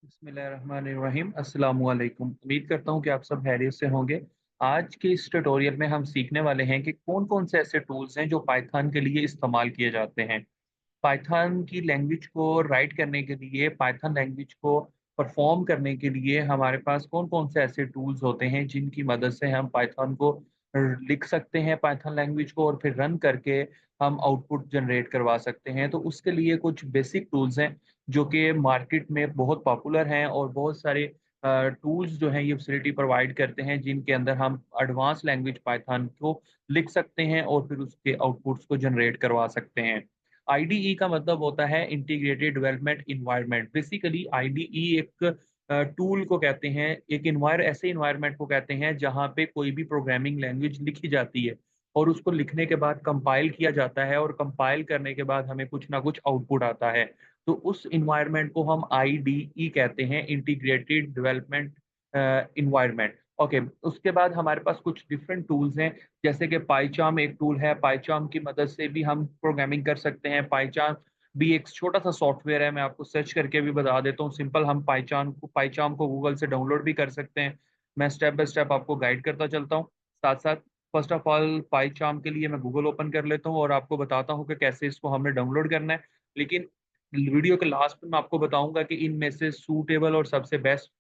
बिस्मिल्लाहिर्रहमानिर्रहीम अस्सलाम वालेकुम। उम्मीद करता हूँ कि आप सब खैरियत से होंगे। आज के इस ट्यूटोरियल में हम सीखने वाले हैं कि कौन-कौन से ऐसे टूल्स हैं जो पाइथन के लिए इस्तेमाल किए जाते हैं। पाइथन की लैंग्वेज को राइट करने के लिए, पाइथन लैंग्वेज को परफ़ॉर्म करने के लिए हमारे पास कौन-कौन से ऐसे टूल्स होते हैं जिनकी मदद से हम पाइथन को लिख सकते हैं, पाइथन लैंग्वेज को, और फिर रन करके हम आउटपुट जनरेट करवा सकते हैं। तो उसके लिए कुछ बेसिक टूल्स हैं जो कि मार्केट में बहुत पॉपुलर हैं, और बहुत सारे टूल्स जो हैं ये फैसिलिटी प्रोवाइड करते हैं जिनके अंदर हम एडवांस लैंग्वेज पाइथन को लिख सकते हैं और फिर उसके आउटपुट्स को जनरेट करवा सकते हैं। आईडीई का मतलब होता है integrated development environment. Basically IDE एक टूल को कहते हैं, एक ऐसे एनवायरनमेंट को कहते हैं जहाँ पे कोई भी प्रोग्रामिंग लैंग्वेज लिखी जाती है और उसको लिखने के बाद कंपाइल किया जाता है, और कंपाइल करने के बाद हमें कुछ ना कुछ आउटपुट आता है। तो उस एनवायरनमेंट को हम आईडीई कहते हैं, इंटीग्रेटेड डेवलपमेंट एनवायरनमेंट। ओके, उसके बाद हमारे पास कुछ डिफरेंट टूल्स हैं, जैसे कि पाइचार्म एक टूल है। पाइचार्म की मदद से भी हम प्रोग्रामिंग कर सकते हैं। पाइचार्म भी एक छोटा-सा सॉफ्टवेयर है, मैं आपको सर्च करके भी बता देता हूँ। सिंपल हम पाइचार्म को गूगल से डाउनलोड भी कर सकते हैं। मैं स्टेप बाय स्टेप आपको गाइड करता चलता हूँ। साथ-साथ फर्स्ट ऑफ ऑल पाइचार्म के लिए मैं गूगल ओपन कर लेता हूँ और आपको बताता हूँ कि कैसे इसको हमने डाउनलोड करना है। लेकिन वीडियो के लास्ट में मैं आपको बताऊँगा कि इनमें से सूटेबल और सबसे बेस्ट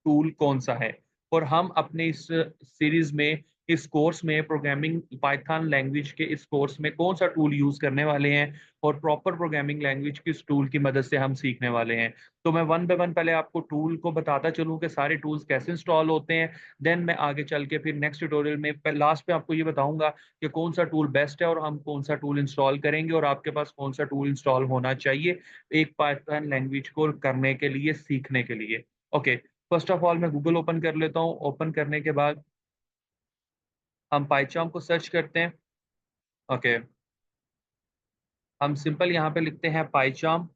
टूल कौन-सा है। और हम अपने इस सीरीज़ में, इस कोर्स में, प्रोग्रामिंग पाइथन लैंग्वेज के इस कोर्स में कौन-सा टूल यूज़ करने वाले हैं और प्रॉपर प्रोग्रामिंग लैंग्वेज किस टूल की मदद से हम सीखने वाले हैं। तो मैं वन बाय वन पहले आपको टूल को बताता चलूँ कि सारे टूल्स कैसे इंस्टॉल होते हैं। देन मैं आगे चल के फिर नेक्स्ट ट्यूटोरियल में लास्ट में आपको ये बताऊँगा कि कौन-सा टूल बेस्ट है और हम कौन-सा टूल इंस्टॉल करेंगे, और आपके पास कौन-सा टूल इंस्टॉल होना चाहिए एक पाइथन लैंग्वेज को करने के लिए, सीखने के लिए। ओके। फर्स्ट ऑफ ऑल मैं गूगल ओपन कर लेता हूँ। ओपन करने के बाद हम पाइचार्म को सर्च करते हैं। ओके, हम सिंपल यहाँ पे लिखते हैं पाइचार्म।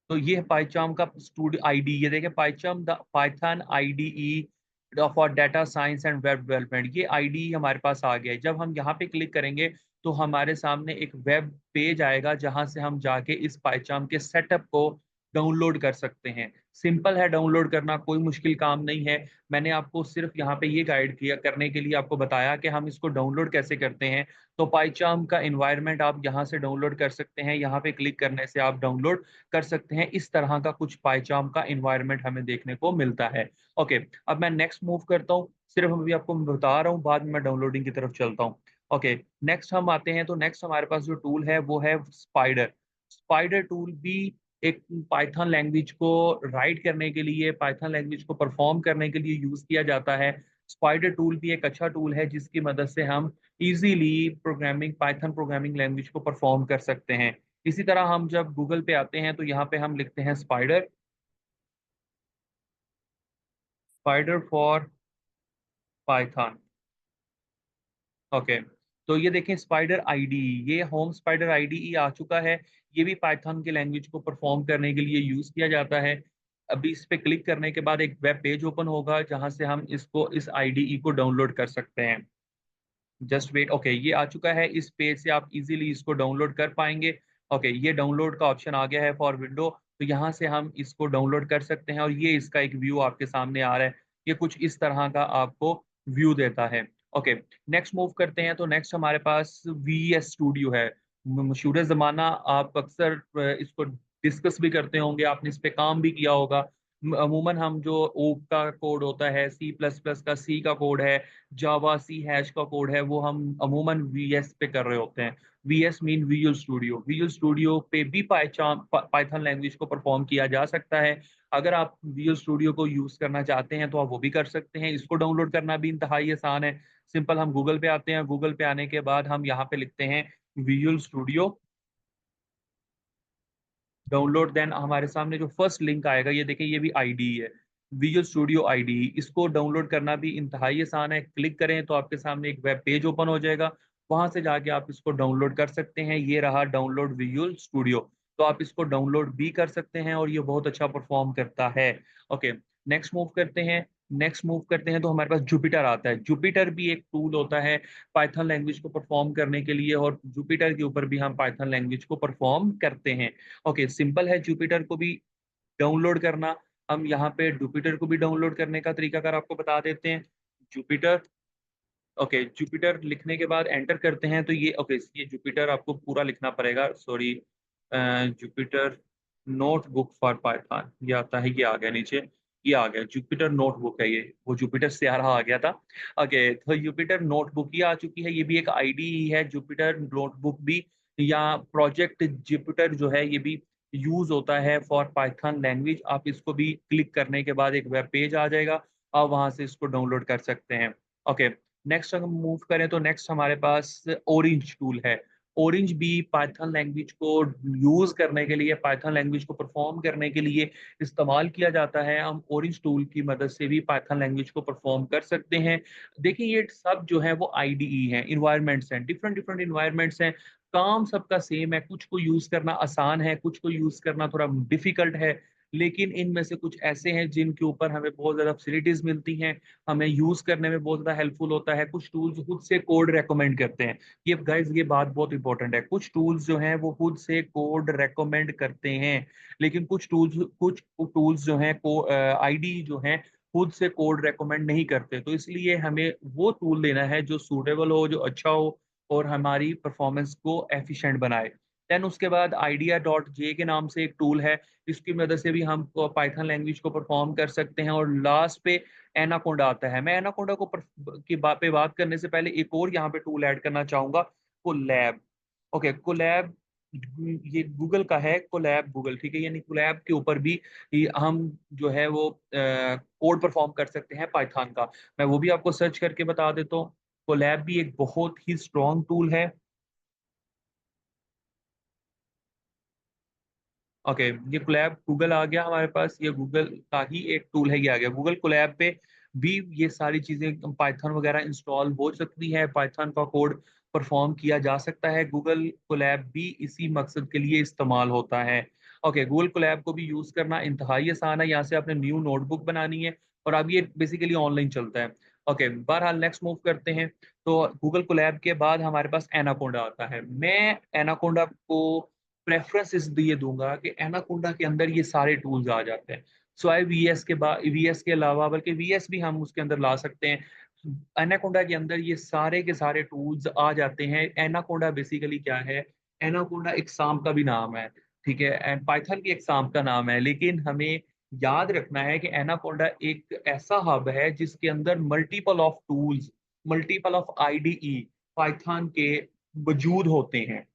तो ये है पाइचार्म का स्टूड आईडी। ये देखिए, PyCharm the Python IDE for data science and web development. ये आईडी हमारे पास आ गया है। जब हम यहाँ पे क्लिक करेंगे तो हमारे सामने एक वेब पेज आएगा जहाँ से हम जाके इस पाइचार्म के सेटअप को डाउनलोड कर सकते हैं। सिंपल है डाउनलोड करना, कोई मुश्किल काम नहीं है। मैंने आपको सिर्फ यहाँ पे ये गाइड किया करने के लिए आपको बताया कि हम इसको डाउनलोड कैसे करते हैं। तो पाइचार्म का एनवायरनमेंट आप यहाँ से डाउनलोड कर सकते हैं। यहाँ पे क्लिक करने से आप डाउनलोड कर सकते हैं। इस तरह का कुछ पाइचार्म का एनवायरनमेंट हमें देखने को मिलता है। ओके, अब मैं नेक्स्ट मूव करता हूँ। सिर्फ अभी आपको मैं बता रहा हूँ, बाद में मैं डाउनलोडिंग की तरफ चलता हूँ। ओके, नेक्स्ट हम आते हैं। तो नेक्स्ट हमारे पास जो टूल है वो है स्पाइडर। स्पाइडर टूल भी एक पाइथन लैंग्वेज को राइट करने के लिए, पाइथन लैंग्वेज को परफॉर्म करने के लिए यूज किया जाता है। स्पाइडर टूल भी एक अच्छा टूल है जिसकी मदद से हम easily programming, Python programming language को परफॉर्म कर सकते हैं। इसी तरह हम जब गूगल पे आते हैं तो यहाँ पे हम लिखते हैं spider, spider for Python. Okay, तो ये देखें स्पाइडर आईडीई, ये होम स्पाइडर आईडीई आ चुका है। ये भी पाइथन की लैंग्वेज को परफॉर्म करने के लिए यूज किया जाता है। अभी इस पे क्लिक करने के बाद एक वेब पेज ओपन होगा जहां से हम इसको, इस आईडीई को डाउनलोड कर सकते हैं। Just wait. ओके, ये आ चुका है। इस पेज से आप इजीली इसको डाउनलोड कर पाएंगे। ओके, ये डाउनलोड का ऑप्शन आ गया है फॉर विंडो। तो यहाँ से हम इसको डाउनलोड कर सकते हैं और ये इसका एक व्यू आपके सामने आ रहा है। ये कुछ इस तरह का आपको व्यू देता है। ओके, नेक्स्ट मूव करते हैं। तो नेक्स्ट हमारे पास वी एस स्टूडियो है। मशहूर ज़माना, आप अक्सर इसको डिस्कस भी करते होंगे, आपने इस पे काम भी किया होगा। अमूमन हम जो ओप का कोड होता है, सी प्लस प्लस का सी का कोड है, जावा सी हैश का कोड है, वो हम अमूमन वीएस पे कर रहे होते हैं। VS mean visual studio. Visual studio पे भी पाइथन लैंग्वेज को परफॉर्म किया जा सकता है। अगर आप विजुअल स्टूडियो को यूज करना चाहते हैं तो आप वो भी कर सकते हैं। इसको डाउनलोड करना भी इंतहाई आसान है। सिंपल हम गूगल पे आते हैं। गूगल पे आने के बाद हम यहाँ पे लिखते हैं विजुअल स्टूडियो डाउनलोड। देन हमारे सामने जो फर्स्ट लिंक आएगा, ये देखिए, ये भी आईडी है, विजुअल स्टूडियो आईडी। इसको डाउनलोड करना भी इंतहाई आसान है। क्लिक करें तो आपके सामने एक वेब पेज ओपन हो जाएगा। वहां से जाके आप इसको डाउनलोड कर सकते हैं। ये रहा डाउनलोड विजुअल स्टूडियो। तो आप इसको डाउनलोड भी कर सकते हैं और ये बहुत अच्छा परफॉर्म करता है। ओके, नेक्स्ट मूव करते हैं। नेक्स्ट मूव करते हैं तो हमारे पास जुपिटर आता है। जुपिटर भी एक टूल होता है पाइथन लैंग्वेज को परफॉर्म करने के लिए, और जुपिटर के ऊपर भी हम पाइथन लैंग्वेज को परफॉर्म करते हैं। ओके, सिंपल है जुपिटर को भी डाउनलोड करना। हम यहाँ पे जुपिटर को भी डाउनलोड करने का तरीकाकार आपको बता देते हैं। जुपिटर, ओके, जुपिटर लिखने के बाद एंटर करते हैं तो ये ओके, ये जुपिटर आपको पूरा लिखना पड़ेगा, sorry. Jupyter notebook for Python ये आता है, ये आ गया नीचे, ये आ गया जुपिटर नोटबुक है, ये वो जुपिटर से आ रहा आ गया था। ओके, तो जुपिटर नोटबुक ये आ चुकी है, ये भी एक आईडी ही है जुपिटर नोटबुक भी, या प्रोजेक्ट जुपिटर जो है ये भी यूज होता है फॉर पाइथन लैंग्वेज। आप इसको भी क्लिक करने के बाद एक वेब पेज आ जाएगा, आप वहां से इसको डाउनलोड कर सकते हैं। ओके, नेक्स्ट अगर मूव करें तो नेक्स्ट हमारे पास ओरेंज टूल है। ओरेंज भी पाइथन लैंग्वेज को यूज करने के लिए, पाइथन लैंग्वेज को परफॉर्म करने के लिए इस्तेमाल किया जाता है। हम ओरेंज टूल की मदद से भी पाइथन लैंग्वेज को परफॉर्म कर सकते हैं। देखिए ये सब जो है वो आईडीई हैं, इन्वायरमेंट्स हैं, डिफरेंट डिफरेंट इन्वायरमेंट्स हैं। काम सबका सेम है, कुछ को यूज करना आसान है, कुछ को यूज करना थोड़ा डिफिकल्ट है, लेकिन इनमें से कुछ ऐसे हैं जिनके ऊपर हमें बहुत ज्यादा फैसिलिटीज मिलती हैं, हमें यूज करने में बहुत ज्यादा हेल्पफुल होता है। कुछ टूल्स खुद से कोड रेकमेंड करते हैं। ये गाइस ये बात बहुत इंपॉर्टेंट है, कुछ टूल्स जो हैं वो खुद से कोड रेकमेंड करते हैं, लेकिन कुछ टूल्स जो हैं को आईडी जो हैं खुद से कोड रेकमेंड नहीं करते। तो इसलिए हमें वो टूल लेना है जो सूटेबल हो, जो अच्छा हो और हमारी परफॉर्मेंस को एफिशिएंट बनाए। देन उसके बाद आइडिया डॉट जे के नाम से एक टूल है, इसकी मदद से भी हम पाइथन लैंग्वेज को परफॉर्म कर सकते हैं। और लास्ट पे एनाकोंडा आता है। मैं एनाकोंडा को पे बात करने से पहले एक और यहाँ पे टूल ऐड करना चाहूंगा, कोलैब। ओके, कोलैब ये गूगल का है, कोलैब गूगल, ठीक है, यानी कोलैब के ऊपर भी हम जो है वो कोड परफॉर्म कर सकते हैं पाइथन का। मैं वो भी आपको सर्च करके बता देता हूँ। कोलैब भी एक बहुत ही स्ट्रॉन्ग टूल है। ओके, ये कोलैब गूगल आ गया हमारे पास, ये गूगल का ही एक टूल है, ये आ गया गूगल कोलैब पे भी। ये सारी चीजें पाइथन वगैरह इंस्टॉल हो सकती है, पाइथन का कोड परफॉर्म किया जा सकता है। गूगल कोलैब भी इसी मकसद के लिए इस्तेमाल होता है। ओके, गूगल कोलैब को भी यूज करना इंतहाई आसान है। यहाँ से आपने न्यू नोटबुक बनानी है और अब ये बेसिकली ऑनलाइन चलता है। ओके, बहरहाल नेक्स्ट मूव करते हैं। तो गूगल कोलैब के बाद हमारे पास एनाकोंडा आता है। मैं एनाकोंडा को प्रेफरेंस इसलिए दूंगा कि एनाकोंडा के अंदर ये सारे टूल्स आ जाते हैं। स्वाई वीएस के बाद, वीएस के अलावा, बल्कि वीएस भी हम उसके अंदर ला सकते हैं। एनाकोंडा के अंदर ये सारे के सारे टूल्स आ जाते हैं। एनाकोंडा बेसिकली क्या है? एनाकोंडा एक सांप का भी नाम है, ठीक है, एंड पाइथन की एक सांप का नाम है, लेकिन हमें याद रखना है कि एनाकोंडा एक ऐसा हब है जिसके अंदर multiple of tools, multiple of IDE Python के वजूद होते हैं।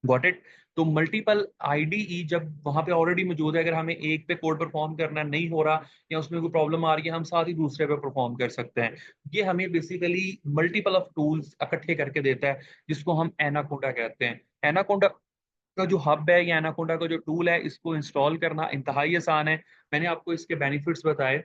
Got it? तो मल्टीपल आईडीई जब वहां पे ऑलरेडी मौजूद है, अगर हमें एक पे कोड परफॉर्म करना नहीं हो रहा या उसमें कोई प्रॉब्लम आ रही है, हम साथ ही दूसरे पे परफॉर्म कर सकते हैं। ये हमें बेसिकली मल्टीपल ऑफ टूल्स इकट्ठे करके देता है, जिसको हम एनाकोंडा कहते हैं। एनाकोंडा का जो हब है या एनाकोंडा का जो टूल है, इसको इंस्टॉल करना इंतहाई आसान है। मैंने आपको इसके बेनिफिट्स बताए।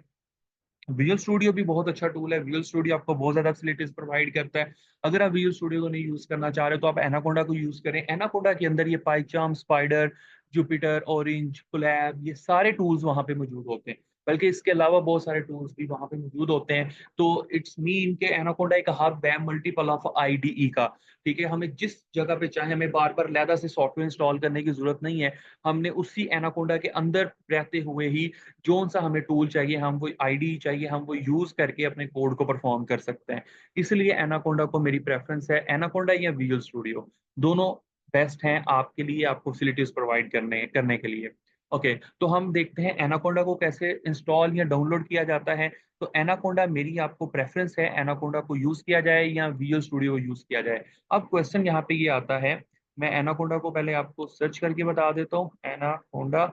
विजुअल स्टूडियो भी बहुत अच्छा टूल है। विजुअल स्टूडियो आपको बहुत ज्यादा फैसिलिटीज प्रोवाइड करता है। अगर आप विजुअल स्टूडियो को नहीं यूज करना चाह रहे तो आप एनाकोंडा को यूज करें। एनाकोंडा के अंदर ये पाइचार्म, स्पाइडर, जुपिटर, ऑरेंज, कोलैब, ये सारे टूल्स वहां पे मौजूद होते हैं। बल्कि इसके अलावा बहुत सारे टूल्स भी वहां पे मौजूद होते हैं। तो इट्स मीन के एनाकोंडा एक हब है मल्टीपल ऑफ आईडीई का। ठीक है, हमें जिस जगह पे चाहे, हमें बार बार लैदा से सॉफ्टवेयर इंस्टॉल करने की जरूरत नहीं है। हमने उसी एनाकोंडा के अंदर रहते हुए ही जोन सा हमें टूल चाहिए, हम वो आईडी चाहिए, हम वो यूज करके अपने कोड को परफॉर्म कर सकते हैं। इसलिए एनाकोंडा को मेरी प्रेफरेंस है। एनाकोंडा या विजुअल स्टूडियो दोनों बेस्ट हैं आपके लिए, आपको फैसिलिटीज प्रोवाइड करने करने के लिए। ओके, तो हम देखते हैं एनाकोंडा को कैसे इंस्टॉल या डाउनलोड किया जाता है। तो एनाकोंडा मेरी आपको प्रेफरेंस है, एनाकोंडा को यूज किया जाए या विजुअल स्टूडियो यूज किया जाए। अब क्वेश्चन यहाँ पे ये आता है, मैं एनाकोंडा को पहले आपको सर्च करके बता देता हूँ। एनाकोंडा,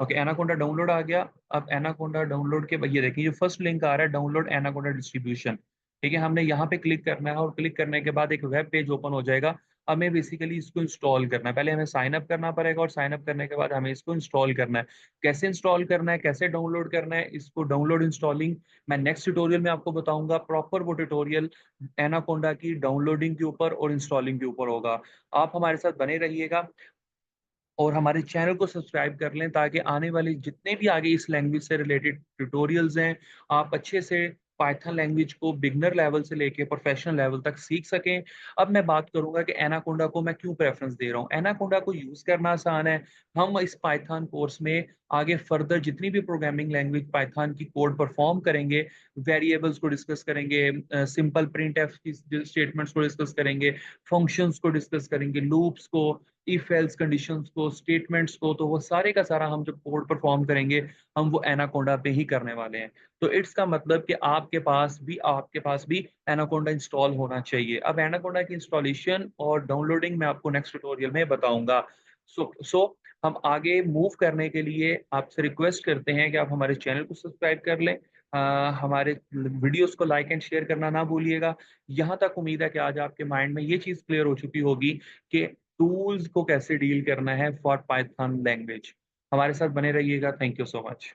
ओके, एनाकोंडा डाउनलोड आ गया। अब एनाकोंडा डाउनलोड के ये देखिए, ये फर्स्ट लिंक आ रहा है, डाउनलोड एनाकोंडा डिस्ट्रीब्यूशन। ठीक है, हमने यहाँ पे क्लिक करना है और क्लिक करने के बाद एक वेब पेज ओपन हो जाएगा। हमें बेसिकली इसको इंस्टॉल करना है। पहले हमें साइन अप करना पड़ेगा और साइन अप करने के बाद हमें इसको इंस्टॉल करना है। कैसे इंस्टॉल करना है, कैसे डाउनलोड करना है, इसको डाउनलोड इंस्टॉलिंग मैं नेक्स्ट ट्यूटोरियल में आपको बताऊंगा। प्रॉपर वो ट्यूटोरियल एनाकोंडा की डाउनलोडिंग के ऊपर और इंस्टॉलिंग के ऊपर होगा। आप हमारे साथ बने रहिएगा। और हमारे चैनल को सब्सक्राइब कर लें ताकि आने वाले जितने भी आगे इस लैंग्वेज से रिलेटेड ट्यूटोरियल्स हैं, आप अच्छे से पाइथन लैंग्वेज को बिगिनर लेवल से लेके प्रोफेशनल लेवल तक सीख सकें। अब मैं बात करूँगा कि एनाकोंडा को मैं क्यों प्रेफ़रेंस दे रहा हूँ। एनाकोंडा को यूज़ करना आसान है। हम इस पाइथन कोर्स में आगे फर्दर जितनी भी प्रोग्रामिंग लैंग्वेज पाइथन की कोड परफ़ॉर्म करेंगे, वेरिएबल्स को डिस्कस करेंगे, सिंपल प्रिंटफ की स्टेटमेंट्स को डिस्कस करेंगे, फंक्शंस को डिस्कस करेंगे, लूप्स को, इफ एल्स कंडीशंस को, स्टेटमेंट्स को, तो वो सारे का सारा हम जब कोड परफॉर्म करेंगे, हम वो एनाकोंडा पे ही करने वाले हैं। तो इट्स का मतलब कि आपके पास भी एनाकोंडा इंस्टॉल होना चाहिए। अब एनाकोंडा की इंस्टॉलेशन और डाउनलोडिंग मैं आपको नेक्स्ट ट्यूटोरियल में बताऊँगा। सो हम आगे मूव करने के लिए आपसे रिक्वेस्ट करते हैं कि आप हमारे चैनल को सब्सक्राइब कर लें। हमारे वीडियोज़ को लाइक एंड शेयर करना ना भूलिएगा। यहाँ तक उम्मीद है कि आज आपके माइंड में ये चीज़ क्लियर हो चुकी होगी कि टूल्स को कैसे डील करना है फॉर पाइथन लैंग्वेज। हमारे साथ बने रहिएगा। Thank you so much.